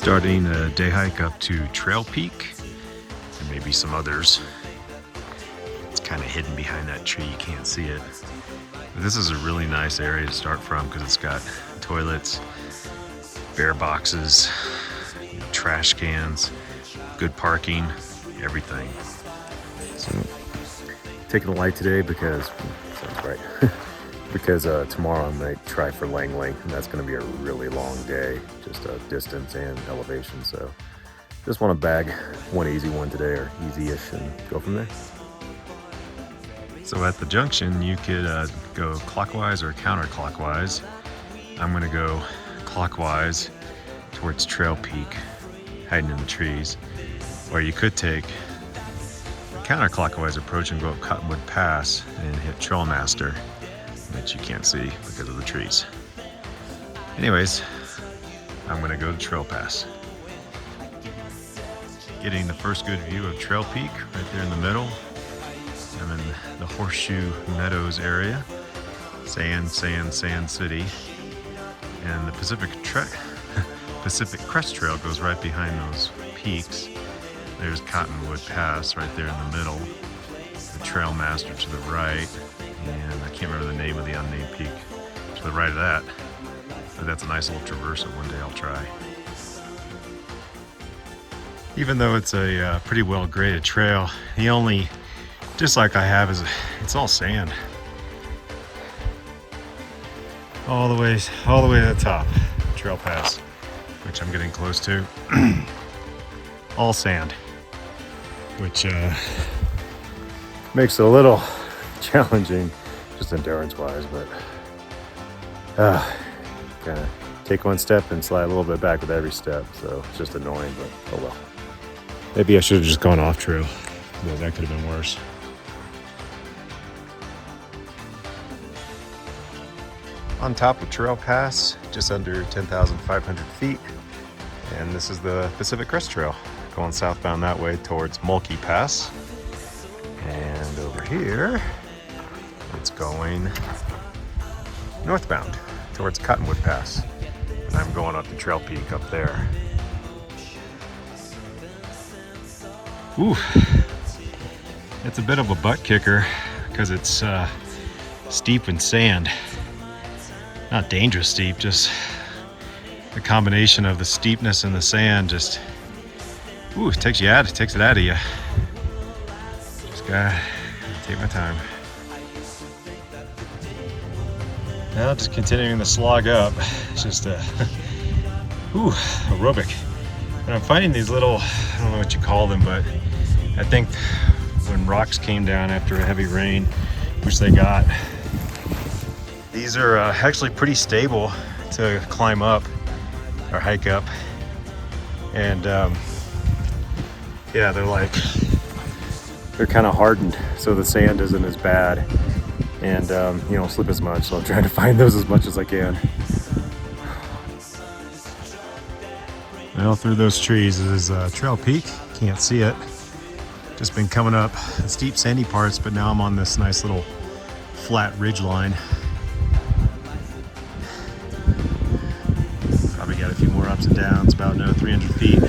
Starting a day hike up to Trail Peak and maybe some others. It's kind of hidden behind that tree, you can't see it. But this is a really nice area to start from because it's got toilets, bear boxes, trash cans, good parking, everything. So taking the light today because sounds right. Because tomorrow I might try for Lang Lang, and that's going to be a really long day, just distance and elevation. So just want to bag one easy one today, or easy-ish, and go from there. So at the junction, you could go clockwise or counterclockwise. I'm going to go clockwise towards Trail Peak, hiding in the trees. Or you could take a counterclockwise approach and go up Cottonwood Pass and hit Trailmaster, which you can't see because of the trees. Anyways, I'm gonna go to Trail Pass. Getting the first good view of Trail Peak right there in the middle. I'm in the Horseshoe Meadows area. Sand, sand, sand city. And the Pacific Crest Trail goes right behind those peaks. There's Cottonwood Pass right there in the middle. The Trailmaster to the right. And I can't remember the name of the unnamed peak to the right of that. But that's a nice little traverse that one day I'll try. Even though it's a pretty well graded trail, the only dislike I have is it's all sand. All the way to the top, Trail Pass, which I'm getting close to. All sand, which makes it a little challenging, just endurance-wise, but kind of take one step and slide a little bit back with every step, so it's just annoying, but oh well. Maybe I should have just gone off trail, but that could have been worse. On top of Trail Pass, just under 10,500 feet, and this is the Pacific Crest Trail, going southbound that way towards Mulkey Pass, and over here it's going northbound towards Cottonwood Pass, and I'm going up to Trail Peak up there. Ooh, it's a bit of a butt kicker because it's steep and sand. Not dangerous steep, just the combination of the steepness and the sand just takes it out of you. Just gotta take my time. Now just continuing the slog up. It's just aerobic. And I'm finding these little, I don't know what you call them, but I think when rocks came down after a heavy rain, which they got, these are actually pretty stable to climb up or hike up. And yeah, they're kind of hardened, so the sand isn't as bad, and you don't slip as much, so I'm trying to find those as much as I can. Well, through those trees is Trail Peak. Can't see it. Just been coming up the steep sandy parts, but now I'm on this nice little flat ridge line. Probably got a few more ups and downs, about another 300 feet.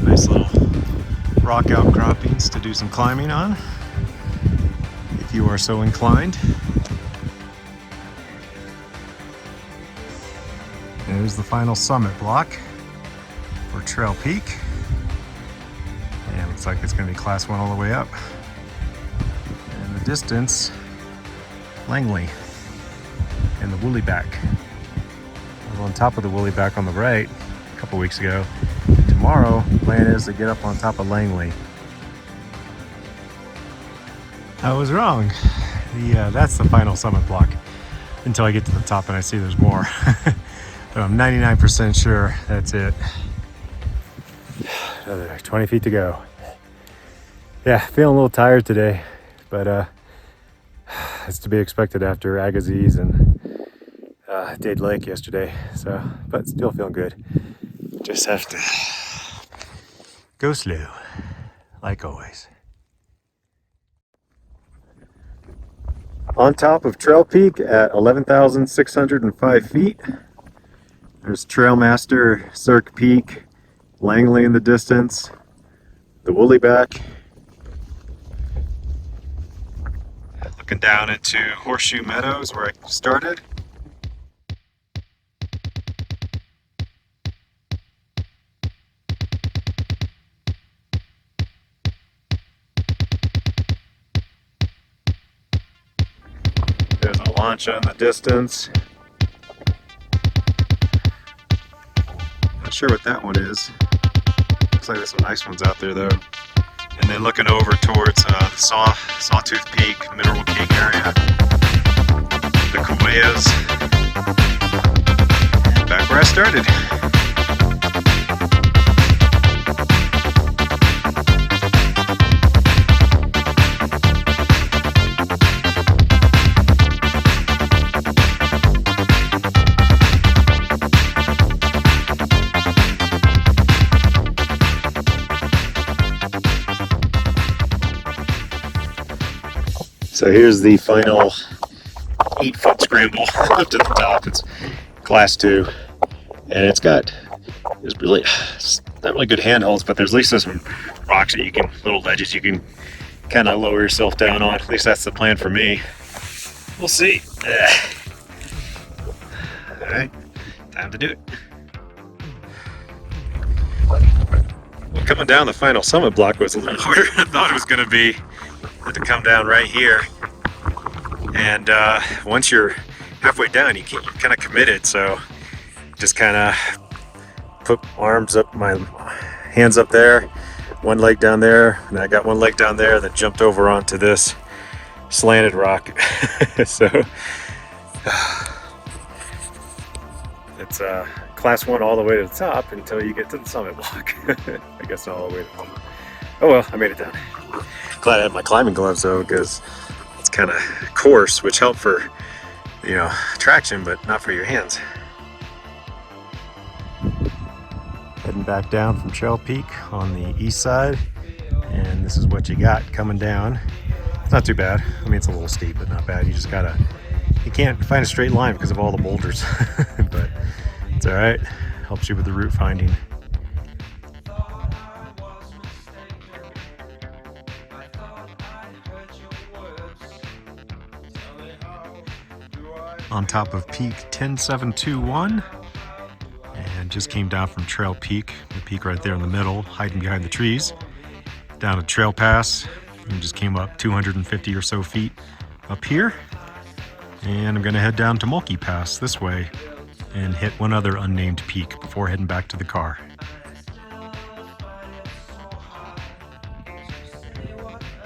Nice little rock outcroppings to do some climbing on, if you are so inclined. There's the final summit block for Trail Peak. And looks like it's going to be class 1 all the way up. And the distance, Langley and the Woolly Back. I was on top of the Woolly Back on the right a couple weeks ago. Tomorrow, the plan is to get up on top of Langley. I was wrong. That's the final summit block until I get to the top and I see there's more. But I'm 99% sure that's it. Another 20 feet to go. Yeah, feeling a little tired today, but it's to be expected after Agassiz and Dade Lake yesterday. So, but still feeling good. Just have to go slow, like always. On top of Trail Peak at 11,605 feet. There's Trailmaster, Cirque Peak, Langley in the distance, the Woollyback. Looking down into Horseshoe Meadows where I started. There's a launch in the distance. Not sure what that one is. Looks like there's some nice ones out there though. And then looking over towards Sawtooth Peak, Mineral Cake area. The Kuweyas. Back where I started. So here's the final 8-foot scramble up to the top. It's class 2, and it's not really good handholds, but there's at least some rocks that you can, little ledges you can kind of lower yourself down on. At least that's the plan for me. We'll see. All right, time to do it. Well, coming down the final summit block was a little harder than I thought it was going to be. Had to come down right here, and once you're halfway down, you're kind of committed. So just kind of put my hands up there, one leg down there, and I got one leg down there, then jumped over onto this slanted rock. So it's class 1 all the way to the top until you get to the summit block. I guess not all the way to the top. Oh well, I made it down. Glad I had my climbing gloves though, because it's kind of coarse, which help for, traction, but not for your hands. Heading back down from Trail Peak on the east side, and this is what you got coming down. It's not too bad. I mean, it's a little steep, but not bad. You can't find a straight line because of all the boulders, but it's all right. Helps you with the route finding. On top of peak 10721, and just came down from Trail Peak, the peak right there in the middle, hiding behind the trees, down to Trail Pass, and just came up 250 or so feet up here, and I'm going to head down to Mulkey Pass this way and hit one other unnamed peak before heading back to the car.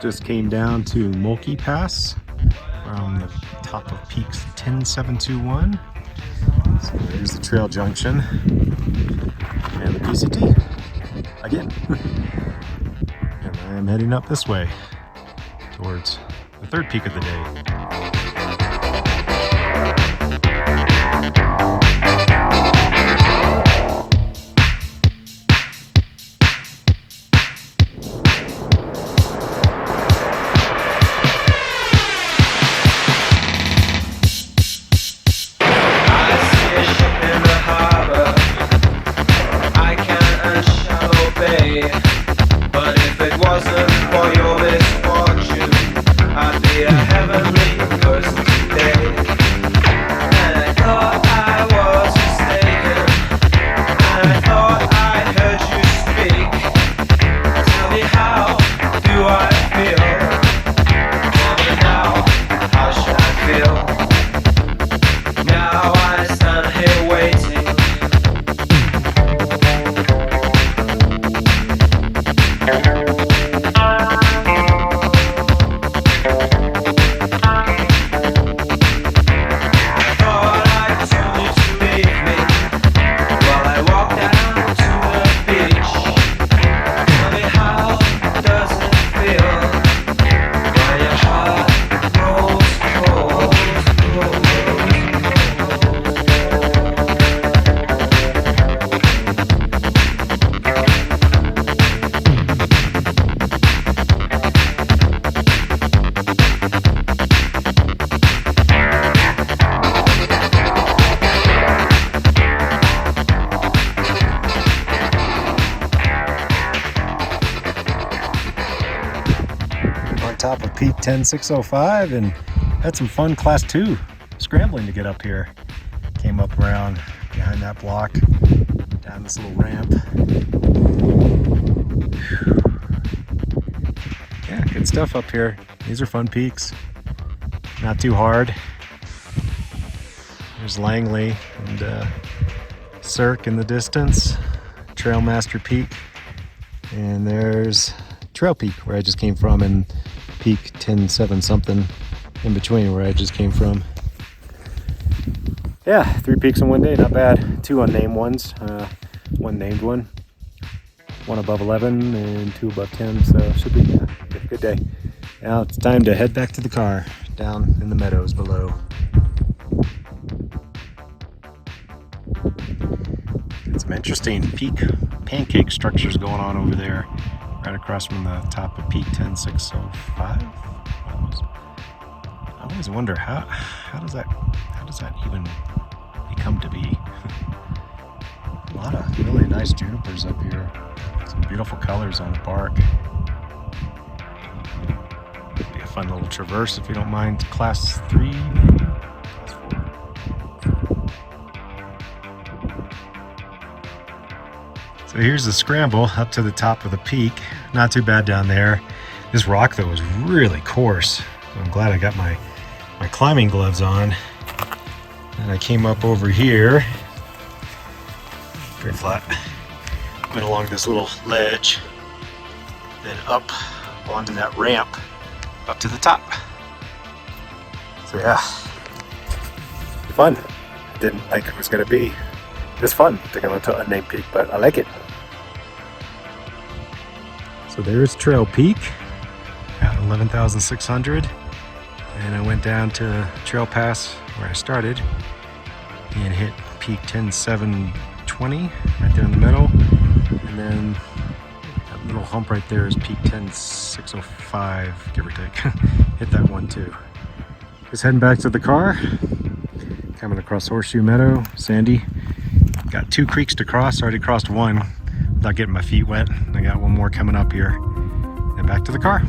Just came down to Mulkey Pass from the top of peaks 10721. So there's the trail junction and the PCT again. And I'm heading up this way towards the 3rd peak of the day. But if it wasn't for your misfortune, I'd be a heavenly peak 10605 and had some fun class 2 scrambling to get up here. Came up around behind that block, down this little ramp. Yeah, good stuff up here. These are fun peaks. Not too hard. There's Langley and Cirque in the distance. Trailmaster Peak. And there's Trail Peak where I just came from, and Peak 107 something in between where I just came from. Yeah, 3 peaks in one day, not bad. 2 unnamed ones, 1 named one. 1 above 11 and 2 above 10, so should be a good day. Now it's time to head back to the car down in the meadows below. Got some interesting peak pancake structures going on over there, right across from the top of peak 10605. I always wonder how does that even come to be? A lot of really nice junipers up here. Some beautiful colors on the bark. Be a fun little traverse if you don't mind. Class 3, maybe? Class 4. So here's the scramble up to the top of the peak. Not too bad down there. This rock though was really coarse. So I'm glad I got my climbing gloves on. And I came up over here. Pretty flat. Went along this little ledge, then up onto that ramp up to the top. So yeah, fun. Didn't think it was going to be this fun to go into a unnamed peak, but I like it. So there's Trail Peak at 11,600, and I went down to Trail Pass where I started and hit peak 10720 right there in the middle, and then that little hump right there is peak 10605, give or take. Hit that one too. Just heading back to the car, coming across Horseshoe Meadow, sandy. Got 2 creeks to cross. Already crossed 1 without getting my feet wet. I got 1 more coming up here, and back to the car.